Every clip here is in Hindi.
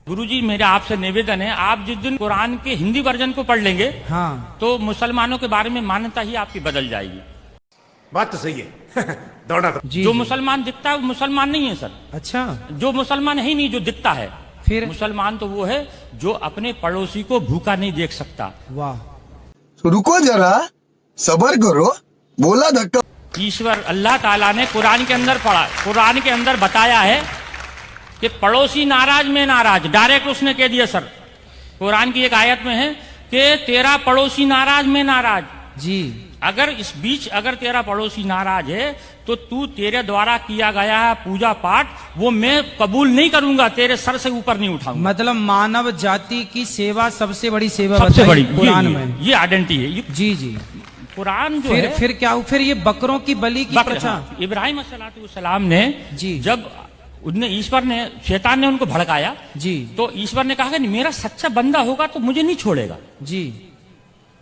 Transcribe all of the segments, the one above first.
गुरुजी मेरा आपसे निवेदन है, आप जिस दिन कुरान के हिंदी वर्जन को पढ़ लेंगे हाँ तो मुसलमानों के बारे में मान्यता ही आपकी बदल जाएगी। बात तो सही है दौड़ा था। जी जो जी। मुसलमान दिखता है वो मुसलमान नहीं है सर। अच्छा जो मुसलमान है ही नहीं, जो दिखता है। फिर मुसलमान तो वो है जो अपने पड़ोसी को भूखा नहीं देख सकता। वाह, तो रुको जरा, सबर करो, बोला धक्का। ईश्वर अल्लाह ताला ने कुरान के अंदर पढ़ा, कुरान के अंदर बताया है कि पड़ोसी नाराज में नाराज, डायरेक्ट उसने कह दिया सर। कुरान की एक आयत में है कि तेरा पड़ोसी नाराज में नाराज। जी अगर इस बीच अगर तेरा पड़ोसी नाराज है तो तू तेरे द्वारा किया गया है पूजा पाठ वो मैं कबूल नहीं करूंगा, तेरे सर से ऊपर नहीं उठाऊंगा। मतलब मानव जाति की सेवा सबसे बड़ी सेवा सबसे बताई बड़ी कुरान में। ये आइडेंटिटी है। ये जी जी। कुरान जो है फिर क्या, फिर ये बकरों की बलि की प्रथा। हाँ, इब्राहिम अलैहिस्सलाम ने जी। जब उनने ईश्वर ने शैतान ने उनको भड़काया जी तो ईश्वर ने कहा कि मेरा सच्चा बंदा होगा तो मुझे नहीं छोड़ेगा। जी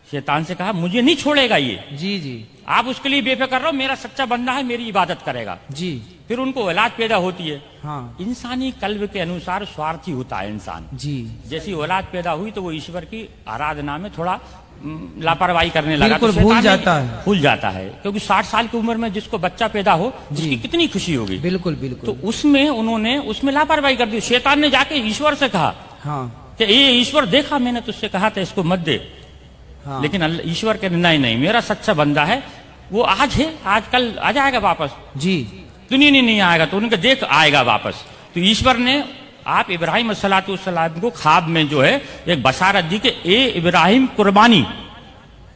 शैतान से कहा मुझे नहीं छोड़ेगा ये, जी जी आप उसके लिए बेफिक्र रहो, मेरा सच्चा बंदा है, मेरी इबादत करेगा। जी। फिर उनको औलाद पैदा होती है। हाँ इंसानी कल्ब के अनुसार स्वार्थी होता है इंसान। जी। जैसी औलाद पैदा हुई तो वो ईश्वर की आराधना में थोड़ा लापरवाही करने लगा, बिल्कुल तो शैतान भूल ने- जाता है। भूल जाता है, क्योंकि 60 साल की उम्र में जिसको बच्चा पैदा हो जी। उसकी कितनी खुशी होगी। बिल्कुल बिल्कुल। तो उसमें उन्होंने उसमें लापरवाही कर दी। शैतान ने जाके ईश्वर से कहा हाँ कि ये ईश्वर देखा मैंने तुझसे कहा था इसको मत दे। हाँ लेकिन ईश्वर के नहीं नहीं, मेरा सच्चा बंदा है, वो आज है, आज कल आ जाएगा वापस, जी दुनिया नहीं आएगा तो उनके देख आएगा वापस। तो ईश्वर ने आप इब्राहिम अस्सलाम को ख्वाब में जो है एक बशारत दी कि ए इब्राहिम कुर्बानी,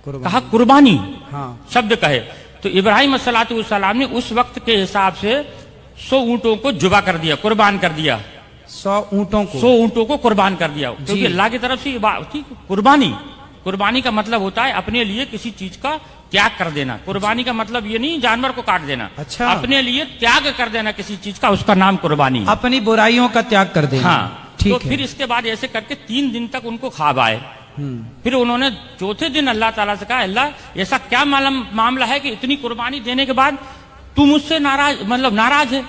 कहा कुर्बानी हाँ शब्द कहे तो इब्राहिम अस्सलाम ने उस वक्त के हिसाब से 100 ऊंटों को जुबा कर दिया, कुर्बान कर दिया। 100 ऊँटों को 100 ऊंटों को कुर्बान कर दिया, क्योंकि अल्लाह की तरफ से कुर्बानी, कुर्बानी का मतलब होता है अपने लिए किसी चीज का त्याग कर देना। कुर्बानी का मतलब ये नहीं जानवर को काट देना। अच्छा। अपने लिए त्याग कर देना किसी चीज का, उसका नाम कुर्बानी है। अपनी बुराइयों का त्याग कर देना। हाँ ठीक तो है। फिर इसके बाद ऐसे करके 3 दिन तक उनको ख्वाब आए। फिर उन्होंने चौथे दिन अल्लाह ताला से कहा अल्लाह ऐसा क्या मामला है कि इतनी कुर्बानी देने के बाद तू मुझसे नाराज, मतलब नाराज है,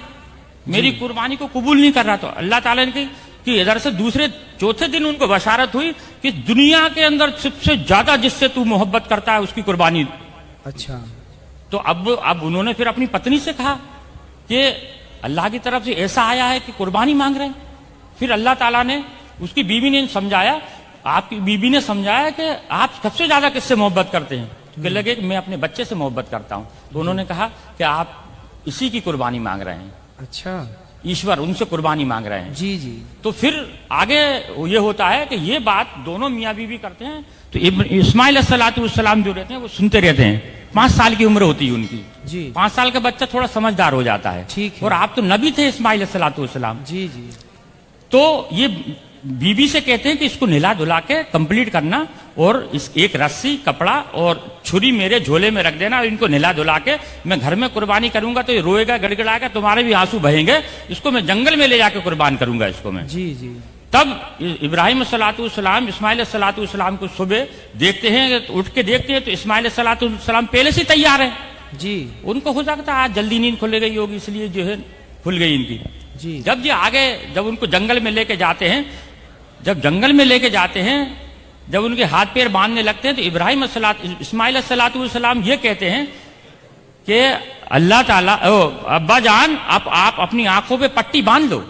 मेरी कुर्बानी को कबूल नहीं कर रहा। तो अल्लाह ताला ने कहा कि इधर से दूसरे चौथे दिन उनको बशारत हुई कि दुनिया के अंदर सबसे ज्यादा जिससे तू मोहब्बत करता है उसकी कुर्बानी। अच्छा। तो अब उन्होंने फिर अपनी पत्नी से कहा कि अल्लाह की तरफ से ऐसा आया है कि कुर्बानी मांग रहे हैं। फिर अल्लाह ताला ने उसकी बीवी ने समझाया, आपकी बीवी ने समझाया कि आप सबसे ज्यादा किससे मोहब्बत करते हैं। तो कहने लगे कि मैं अपने बच्चे से मोहब्बत करता हूं। तो उन्होंने कहा कि आप इसी की कुर्बानी मांग रहे हैं, अच्छा। ईश्वर उनसे कुर्बानी मांग रहे हैं। जी जी। तो फिर आगे ये होता है कि ये बात दोनों मियाँ बीवी करते हैं। तो इस्माइल अलैहिस्सलाम जो रहते हैं वो सुनते रहते हैं। 5 साल की उम्र होती है उनकी जी। 5 साल का बच्चा थोड़ा समझदार हो जाता है। ठीक है। और आप तो नबी थे इस्माइल अलैहिस्सलाम। जी जी। तो ये बीबी से कहते हैं कि इसको नहला धुला के कंप्लीट करना और इस एक रस्सी कपड़ा और छुरी मेरे झोले में रख देना और इनको नहला धुला के मैं घर में कुर्बानी करूंगा तो ये रोएगा गड़गड़ाएगा, तुम्हारे भी आंसू बहेंगे, इसको मैं जंगल में ले जाके कुर्बान करूंगा इसको मैं। जी जी। तब इब्राहिम सलाम इस्माइल सलाम को सुबह देखते हैं, उठ के देखते हैं तो इस्माइल सलाम पहले से तैयार है। जी। उनको हो सकता है आज जल्दी नींद खुल गई होगी इसलिए जो है खुल गई इनकी। जी। जब ये आगे जब उनको जंगल में लेके जाते हैं, जब जंगल में लेके जाते हैं, जब उनके हाथ पैर बांधने लगते हैं तो इब्राहिम इस्माइल सलाम ये कहते हैं कि अल्लाह ताला अब्बा जान आप अपनी आंखों पे पट्टी बांध लो।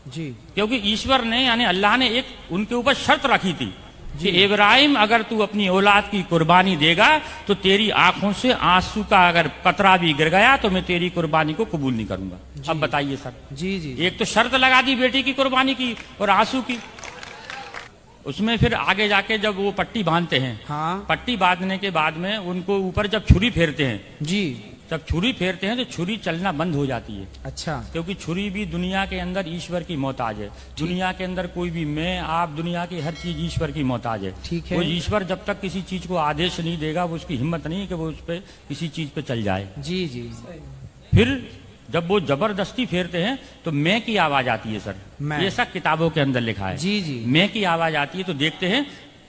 जी। क्योंकि ईश्वर ने यानी अल्लाह ने एक उनके ऊपर शर्त रखी थी कि इब्राहिम अगर तू अपनी औलाद की कुर्बानी देगा तो तेरी आंखों से आंसू का अगर कतरा भी गिर गया तो मैं तेरी कुर्बानी को कबूल नहीं करूंगा। अब बताइए सर। जी जी। एक तो शर्त लगा दी बेटी की कुर्बानी की और आंसू की। उसमें फिर आगे जाके जब वो पट्टी बांधते हैं, हाँ। पट्टी बांधने के बाद में उनको ऊपर जब छुरी फेरते हैं, जी। जब छुरी फेरते हैं तो छुरी चलना बंद हो जाती है। अच्छा। क्योंकि छुरी भी दुनिया के अंदर ईश्वर की मोहताज है। दुनिया के अंदर कोई भी मैं आप दुनिया की हर चीज ईश्वर की मोहताज है। ठीक है। वो ईश्वर जब तक किसी चीज को आदेश नहीं देगा वो उसकी हिम्मत नहीं है कि वो उस पर किसी चीज पे चल जाए। जी जी। फिर जब वो जबरदस्ती फेरते हैं तो मैं की आवाज आती है सर। मैं। ये सब किताबों के अंदर लिखा है। जी जी। मैं की आवाज आती है तो देखते हैं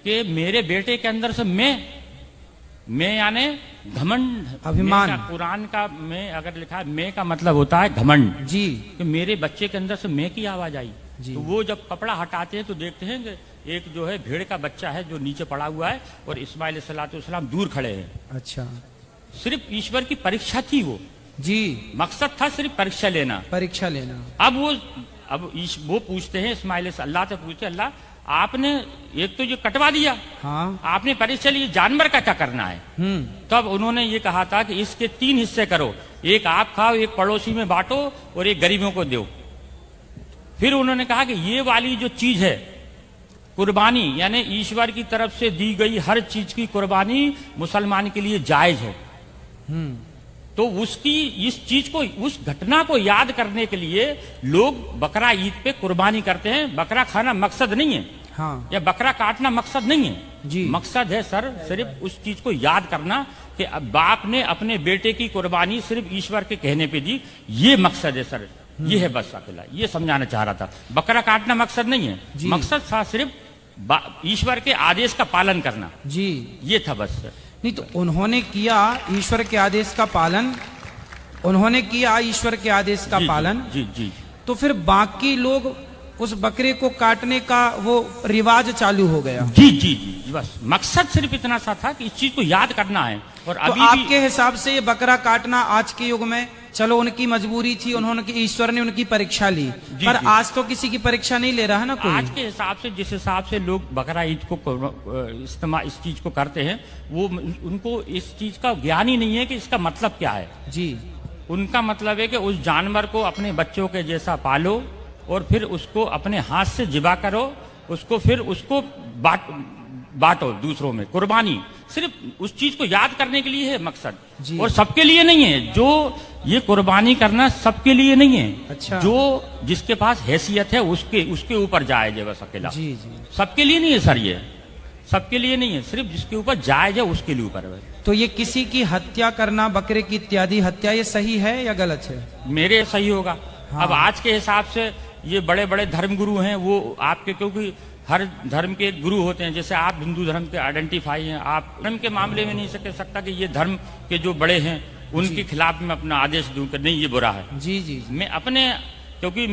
कि मेरे बेटे के अंदर से मैं यानी घमंड, अभिमान। मैं का कुरान का मैं अगर लिखा है मैं का मतलब होता है घमंड। जी। कि मेरे बच्चे के अंदर से मैं की आवाज आई। जी। तो वो जब कपड़ा हटाते हैं तो देखते हैं कि एक जो है भेड़ का बच्चा है जो नीचे पड़ा हुआ है और इस्माइल अलैहिस्सलाम दूर खड़े हैं। अच्छा। सिर्फ ईश्वर की परीक्षा थी वो, जी। मकसद था सिर्फ परीक्षा लेना। परीक्षा लेना। अब वो पूछते हैं इस्माइल से, अल्लाह से पूछते, अल्लाह आपने एक तो ये कटवा दिया, हाँ। आपने परीक्षा ली, जानवर का क्या करना है? तब उन्होंने ये कहा था कि इसके 3 हिस्से करो, एक आप खाओ, एक पड़ोसी में बांटो और एक गरीबों को दो। फिर उन्होंने कहा कि ये वाली जो चीज है कुर्बानी, यानी ईश्वर की तरफ से दी गई हर चीज की कुर्बानी मुसलमान के लिए जायज है। तो उसकी इस चीज को, उस घटना को याद करने के लिए लोग बकरा ईद पे कुर्बानी करते हैं। बकरा खाना मकसद नहीं है, हाँ। या बकरा काटना मकसद नहीं है जी। मकसद है सर सिर्फ उस चीज को याद करना कि अब बाप ने अपने बेटे की कुर्बानी सिर्फ ईश्वर के कहने पे दी, ये मकसद है सर। ये है बस अकेला, ये समझाना चाह रहा था। बकरा काटना मकसद नहीं है, मकसद था सिर्फ ईश्वर के आदेश का पालन करना। जी। ये था बस। नहीं तो उन्होंने किया ईश्वर के आदेश का पालन, उन्होंने किया ईश्वर के आदेश का पालन। जी जी। तो फिर बाकी लोग उस बकरे को काटने का वो रिवाज चालू हो गया। जी जी जी, बस मकसद सिर्फ इतना सा था कि इस चीज को याद करना है। और तो अभी आपके हिसाब से ये बकरा काटना आज के युग में, चलो उनकी मजबूरी थी, उन्होंने, ईश्वर ने उनकी परीक्षा ली, पर जी। आज तो किसी की परीक्षा नहीं ले रहा है ना कोई। आज के हिसाब से, जिस हिसाब से लोग बकरा ईद को इस्तेमाल इस चीज को करते हैं, वो उनको इस चीज का ज्ञान ही नहीं है कि इसका मतलब क्या है। जी। उनका मतलब है कि उस जानवर को अपने बच्चों के जैसा पालो और फिर उसको अपने हाथ से जिबा करो, उसको फिर उसको बांटो दूसरों में। कुर्बानी सिर्फ उस चीज को याद करने के लिए है मकसद, और सबके लिए नहीं है। जो ये कुर्बानी करना सबके लिए नहीं है। अच्छा। जो जिसके पास हैसियत है उसके ऊपर जायज है बस अकेला। जी जी। सबके लिए नहीं है सर, ये सबके लिए नहीं है, सिर्फ जिसके ऊपर जायज है उसके लिए ऊपर है। तो ये किसी की हत्या करना, बकरे की इत्यादि हत्या, ये सही है या गलत है? मेरे सही होगा। हाँ। अब आज के हिसाब से ये बड़े बड़े धर्मगुरु हैं, वो आपके, क्योंकि हर धर्म के गुरु होते हैं। जैसे आप हिंदू धर्म के आइडेंटिफाई हैं, आप धर्म के मामले में नहीं कह सकता कि ये धर्म के जो बड़े हैं उनके खिलाफ मैं अपना आदेश दूं कि नहीं ये बुरा है। जी जी। मैं अपने, क्योंकि